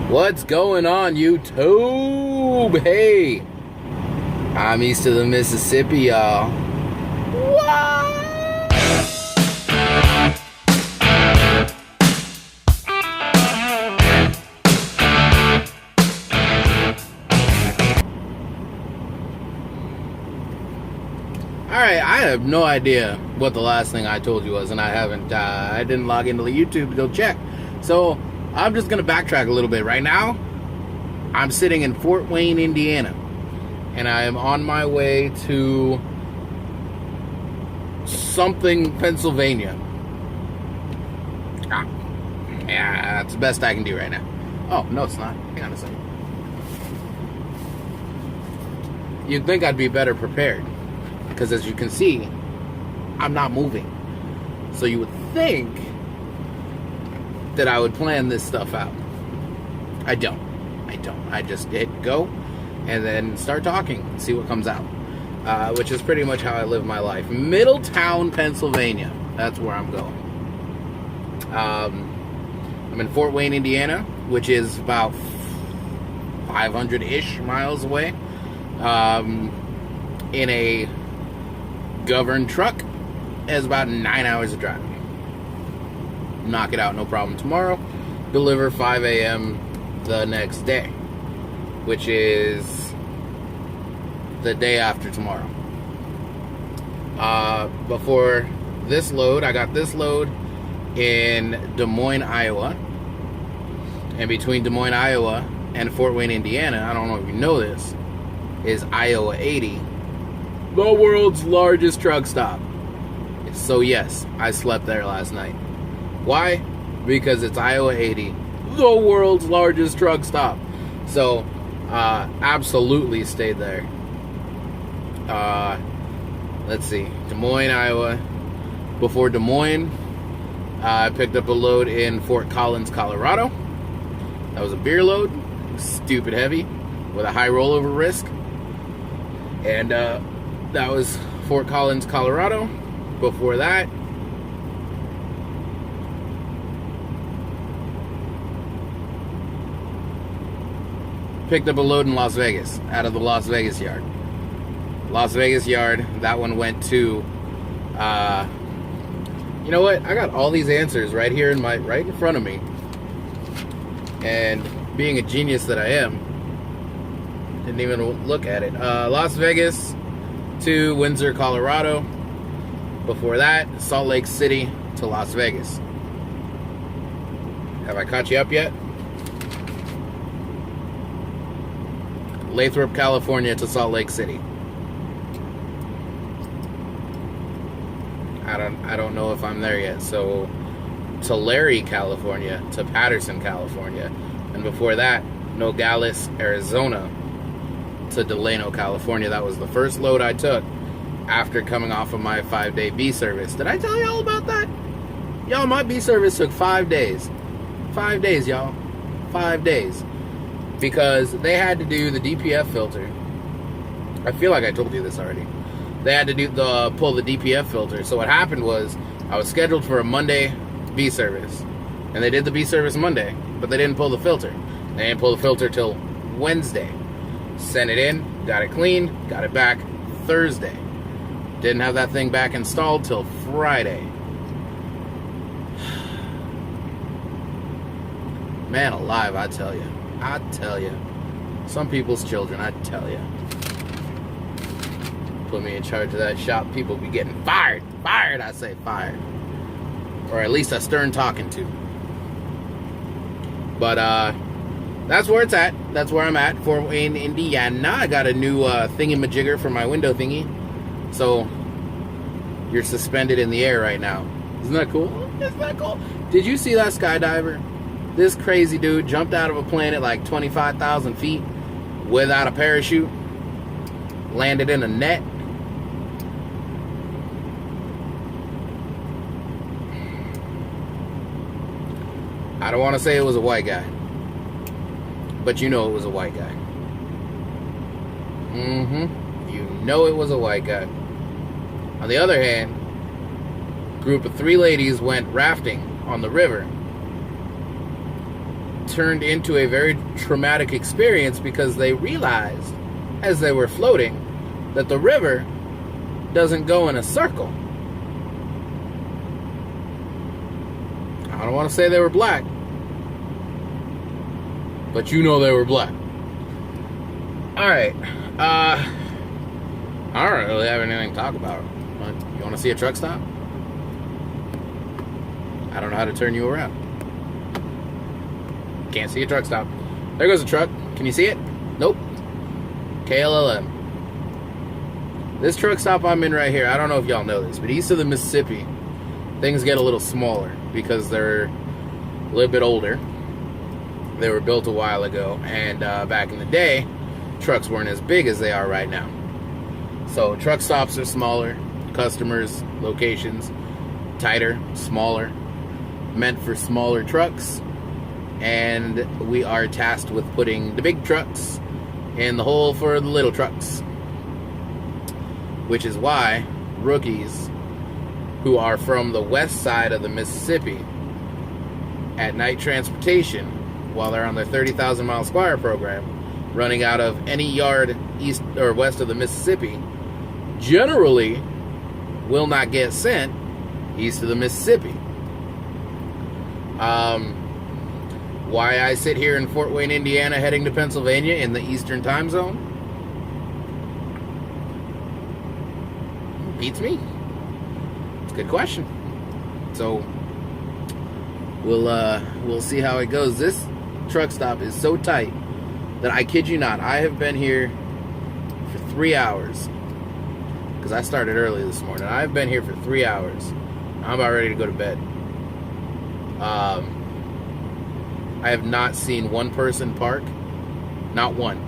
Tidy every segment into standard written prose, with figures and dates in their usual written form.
What's going on, YouTube? Hey, I'm east of the Mississippi, y'all. What? Alright, I have no idea what the last thing I told you was, and I didn't log into the YouTube to go check. So, I'm just going to backtrack a little bit. Right now, I'm sitting in Fort Wayne, Indiana, and I am on my way to something, Pennsylvania. Yeah, that's the best I can do right now. Oh, no, it's not. Hang on a second. You'd think I'd be better prepared, because as you can see, I'm not moving. So you would think that I would plan this stuff out. I don't. I just hit go and then start talking and see what comes out. Which is pretty much how I live my life. Middletown, Pennsylvania. That's where I'm going. I'm in Fort Wayne, Indiana, which is about 500-ish miles away. In a governed truck. It's about 9 hours of driving. Knock it out, no problem tomorrow. Deliver 5 a.m. the next day, which is the day after tomorrow. Before this load, I got this load in Des Moines, Iowa. And between Des Moines, Iowa and Fort Wayne, Indiana, I don't know if you know this, is Iowa 80, the world's largest truck stop. So yes, I slept there last night. Why? Because it's Iowa 80, the world's largest truck stop. So, absolutely stayed there. Let's see, Des Moines, Iowa. Before Des Moines, I picked up a load in Fort Collins, Colorado. That was a beer load, stupid heavy, with a high rollover risk. And that was Fort Collins, Colorado. Before that, picked up a load in Las Vegas, out of the Las Vegas yard. Las Vegas yard, that one went to, you know what? I got all these answers right here right in front of me. And being a genius that I am, didn't even look at it. Las Vegas to Windsor, Colorado. Before that, Salt Lake City to Las Vegas. Have I caught you up yet? Lathrop, California to Salt Lake City. I don't know if I'm there yet. So Tulare, California to Patterson, California. And before that, Nogales, Arizona to Delano, California. That was the first load I took after coming off of my 5-day bee service. Did I tell y'all about that? Y'all, my bee service took 5 days. 5 days, y'all. 5 days. Because they had to do the DPF filter. I feel like I told you this already. They had to pull the DPF filter. So what happened was, I was scheduled for a Monday bee service. And they did the bee service Monday, but they didn't pull the filter. They didn't pull the filter till Wednesday. Sent it in, got it clean, got it back Thursday. Didn't have that thing back installed till Friday. Man alive, I tell you. I tell you. Some people's children, I tell you. Put me in charge of that shop, people be getting fired. Fired, I say fired. Or at least a stern talking to. But, that's where it's at. That's where I'm at. Fort Wayne, Indiana. I got a new thingy-majigger for my window thingy. So, you're suspended in the air right now. Isn't that cool? Isn't that cool? Did you see that skydiver? This crazy dude jumped out of a plane at like 25,000 feet without a parachute. Landed in a net. I don't want to say it was a white guy. But you know it was a white guy. You know it was a white guy. On the other hand, a group of 3 ladies went rafting on the river. turned into a very traumatic experience because they realized, as they were floating, that the river doesn't go in a circle. I don't want to say they were black, but you know they were black. Alright. I don't really have anything to talk about. You want to see a truck stop? I don't know how to turn you around. Can't see a truck stop. There goes a truck. Can you see it? Nope. KLLM. This truck stop I'm in right here, I don't know if y'all know this, but east of the Mississippi, things get a little smaller because they're a little bit older. They were built a while ago, and back in the day, trucks weren't as big as they are right now. So truck stops are smaller, customers, locations, tighter, smaller, meant for smaller trucks, and we are tasked with putting the big trucks in the hole for the little trucks. Which is why rookies who are from the west side of the Mississippi at night transportation, while they're on their 30,000 mile squire program, running out of any yard east or west of the Mississippi, generally will not get sent east of the Mississippi. Why I sit here in Fort Wayne, Indiana, heading to Pennsylvania in the Eastern time zone beats me. It's a good question. So we'll see how it goes. This truck stop is so tight that I kid you not, I have been here for 3 hours because I started early this morning. I've been here for 3 hours. I'm about ready to go to bed. I have not seen one person park, not one,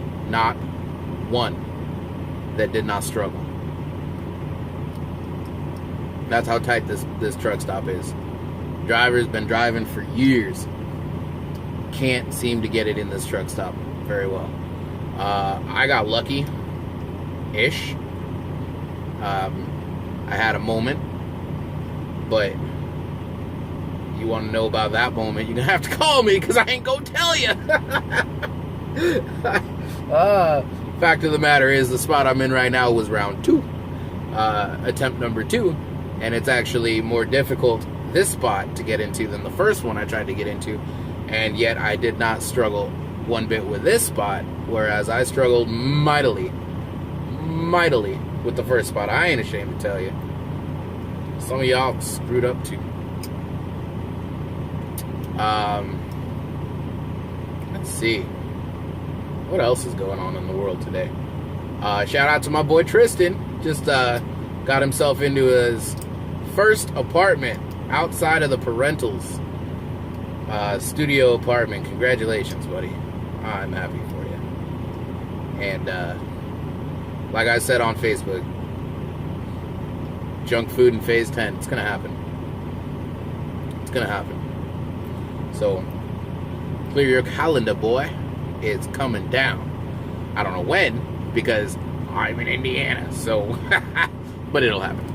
that did not struggle. That's how tight this truck stop is. Driver's been driving for years. Can't seem to get it in this truck stop very well. I got lucky-ish. I had a moment, but you want to know about that moment, you're going to have to call me because I ain't going to tell you. Fact of the matter is, the spot I'm in right now was round 2. Attempt number 2. And it's actually more difficult, this spot, to get into than the first one I tried to get into. And yet I did not struggle one bit with this spot, whereas I struggled mightily with the first spot. I ain't ashamed to tell you. Some of y'all screwed up too. Let's see. What else is going on in the world today? Shout out to my boy Tristan. Just got himself into his first apartment outside of the parentals. Studio apartment. Congratulations, buddy. I'm happy for you. And like I said on Facebook, junk food in phase 10. It's gonna happen. It's gonna happen. So clear your calendar, boy. It's coming down. I don't know when, because I'm in Indiana. So, but it'll happen.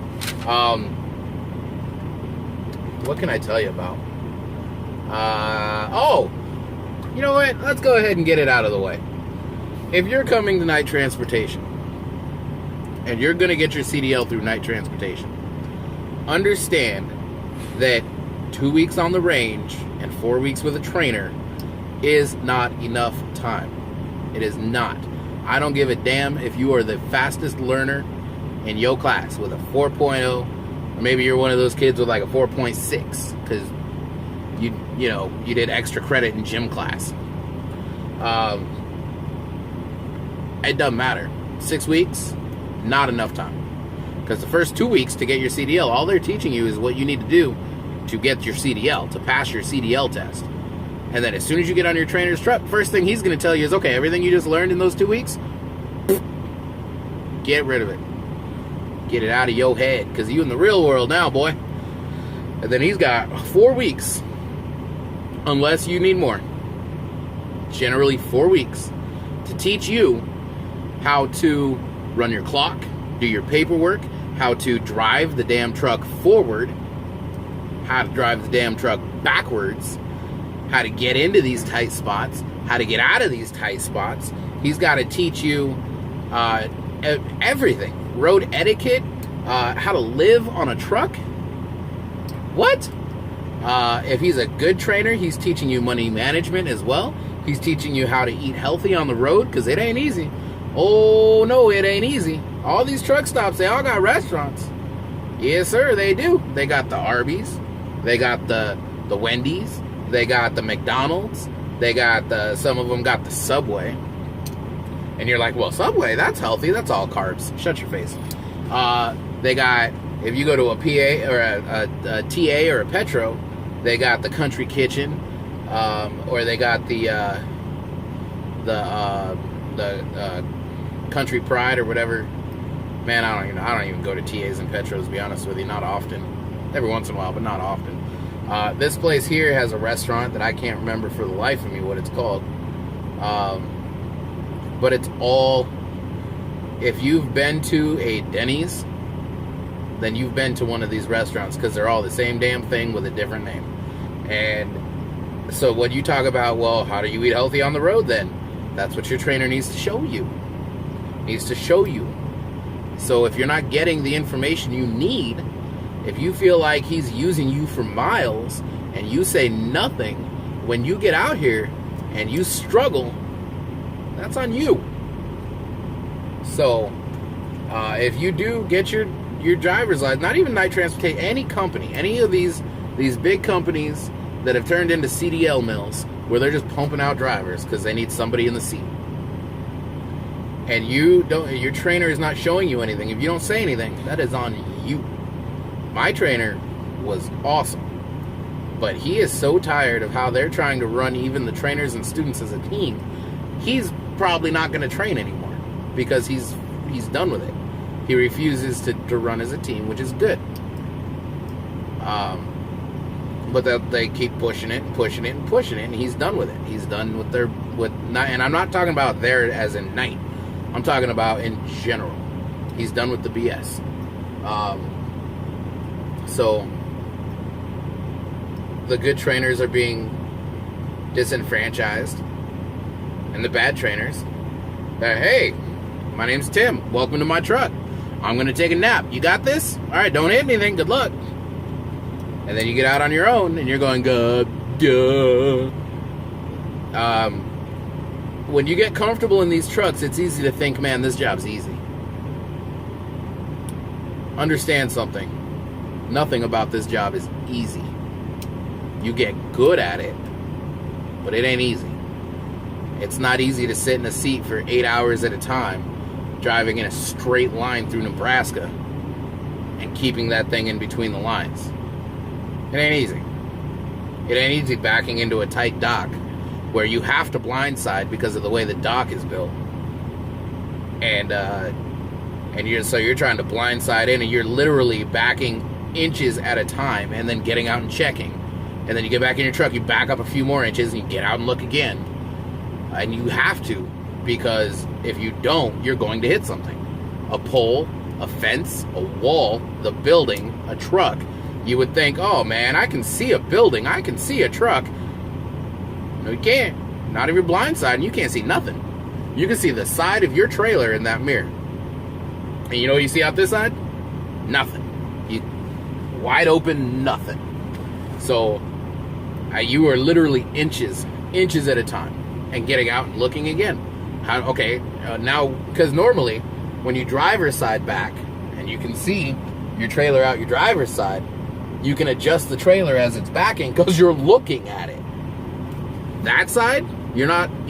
What can I tell you about? Oh, you know what? Let's go ahead and get it out of the way. If you're coming to night transportation, and you're going to get your CDL through night transportation, understand that 2 weeks on the range and 4 weeks with a trainer is not enough time. It is not. I don't give a damn if you are the fastest learner in your class with a 4.0, or maybe you're one of those kids with like a 4.6 because you did extra credit in gym class. It doesn't matter. 6 weeks, not enough time. Because the first 2 weeks to get your CDL, all they're teaching you is what you need to do to get your CDL, to pass your CDL test. And then as soon as you get on your trainer's truck, first thing he's going to tell you is, okay, everything you just learned in those 2 weeks, get rid of it. Get it out of your head, because you in the real world now, boy. And then he's got 4 weeks, unless you need more. Generally 4 weeks to teach you how to run your clock, do your paperwork, how to drive the damn truck forward, how to drive the damn truck backwards, how to get into these tight spots, how to get out of these tight spots. He's got to teach you everything. Road etiquette, how to live on a truck. What? If he's a good trainer, he's teaching you money management as well. He's teaching you how to eat healthy on the road, because it ain't easy. Oh, no, it ain't easy. All these truck stops, they all got restaurants. Yes, sir, they do. They got the Arby's. They got the Wendy's. They got the McDonald's. They got some of them got the Subway. And you're like, well, Subway, that's healthy. That's all carbs. Shut your face. They got, if you go to a PA or a TA or a Petro, they got the Country Kitchen, or they got the Country Pride or whatever. Man, I don't even go to TAs and Petros, to be honest with you. Not often. Every once in a while, but not often. This place here has a restaurant that I can't remember for the life of me what it's called. But it's all, if you've been to a Denny's, then you've been to one of these restaurants, because they're all the same damn thing with a different name. And so when you talk about, well, how do you eat healthy on the road then? That's what your trainer needs to show you. Needs to show you. So if you're not getting the information you need, if you feel like he's using you for miles and you say nothing, when you get out here and you struggle, that's on you. So if you do get your driver's license, not even Night Transportation, any company, any of these big companies that have turned into CDL mills where they're just pumping out drivers because they need somebody in the seat, and your trainer is not showing you anything, if you don't say anything, that is on you. My trainer was awesome, but he is so tired of how they're trying to run even the trainers and students as a team. He's probably not going to train anymore because he's done with it. He refuses to run as a team, which is good. But they keep pushing it and pushing it and pushing it, and he's done with it. He's done and I'm not talking about there as in night. I'm talking about in general. He's done with the BS. So the good trainers are being disenfranchised, and the bad trainers, hey, my name's Tim. Welcome to my truck. I'm going to take a nap. You got this? All right, don't hit anything. Good luck. And then you get out on your own, and you're going, duh. When you get comfortable in these trucks, it's easy to think, man, this job's easy. Understand something. Nothing about this job is easy. You get good at it, but it ain't easy. It's not easy to sit in a seat for 8 hours at a time, driving in a straight line through Nebraska and keeping that thing in between the lines. It ain't easy. It ain't easy backing into a tight dock where you have to blindside because of the way the dock is built. And you're trying to blindside in, and you're literally backing inches at a time and then getting out and checking. And then you get back in your truck, you back up a few more inches, and you get out and look again. And you have to, because if you don't, you're going to hit something. A pole, a fence, a wall, the building, a truck. You would think, oh man, I can see a building, I can see a truck. No, you can't. Not if you're blindside, and you can't see nothing. You can see the side of your trailer in that mirror. And you know what you see out this side? Nothing. Wide open, nothing. So you are literally inches at a time, and getting out and looking again. Now, because normally when you driver's side back and you can see your trailer out your driver's side, you can adjust the trailer as it's backing because you're looking at it. That side, you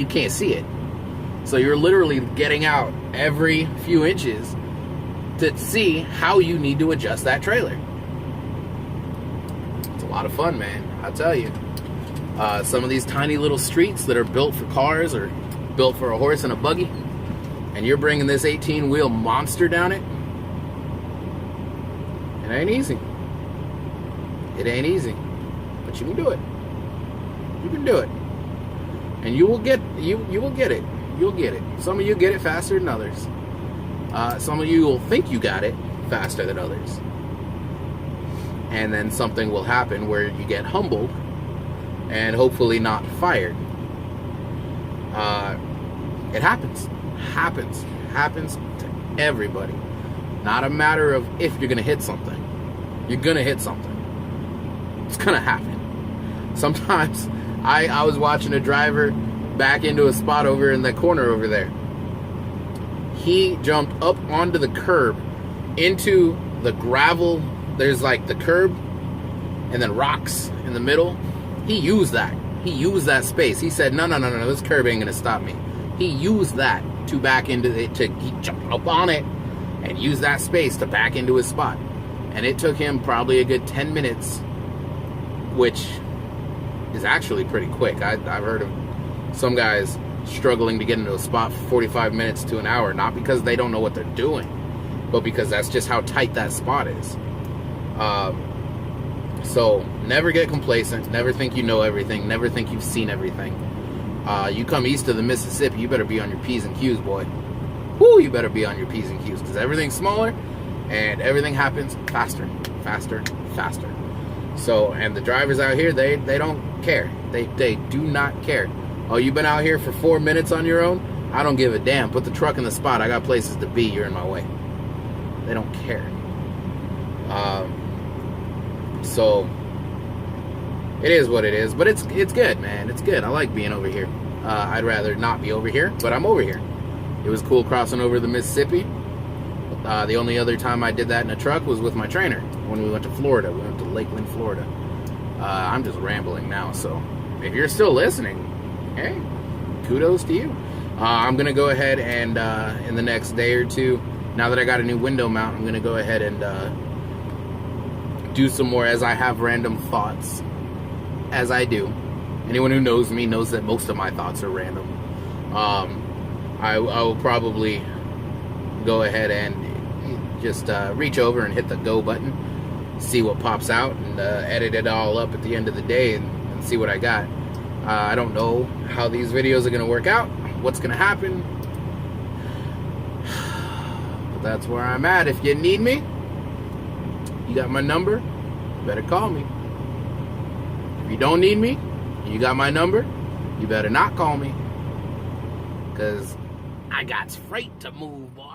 can't see it. So you're literally getting out every few inches to see how you need to adjust that trailer. It's a lot of fun, man. I'll tell you. Some of these tiny little streets that are built for cars or built for a horse and a buggy, and you're bringing this 18-wheel monster down it, it ain't easy. It ain't easy. But you can do it. You can do it. And you will get it. You'll get it. Some of you get it faster than others. Some of you will think you got it faster than others. And then something will happen where you get humbled and hopefully not fired. It happens to everybody. Not a matter of if you're gonna hit something. You're gonna hit something. It's gonna happen. Sometimes I was watching a driver back into a spot over in that corner over there. He jumped up onto the curb into the gravel. There's like the curb and then rocks in the middle. He used that. He used that space. He said, no, this curb ain't gonna stop me. He used that to back into it. He jumped up on it and used that space to back into his spot. And it took him probably a good 10 minutes, which is actually pretty quick. I've heard of some guys struggling to get into a spot for 45 minutes to an hour, not because they don't know what they're doing, but because that's just how tight that spot is. So never get complacent. Never think you know everything. Never think you've seen everything. You come east of the Mississippi, you better be on your P's and Q's, boy. Whoo, you better be on your P's and Q's, because everything's smaller and everything happens faster. So, and the drivers out here, they don't care. They do not care. Oh, you've been out here for 4 minutes on your own? I don't give a damn. Put the truck in the spot. I got places to be. You're in my way. They don't care. So it is what it is, but it's good, man. It's good. I like being over here. I'd rather not be over here, but I'm over here. It was cool crossing over the Mississippi. The only other time I did that in a truck was with my trainer when we went to Florida. We went to Lakeland, Florida. I'm just rambling now, so if you're still listening, hey, kudos to you. I'm gonna go ahead and in the next day or two, now that I got a new window mount, I'm gonna go ahead and do some more, as I have random thoughts, as I do. Anyone who knows me knows that most of my thoughts are random. I will probably go ahead and just reach over and hit the go button, see what pops out, and edit it all up at the end of the day and see what I got. I don't know how these videos are going to work out, what's going to happen, but that's where I'm at. If you need me, you got my number, you better call me. If you don't need me, you got my number, you better not call me, because I got freight to move, boy.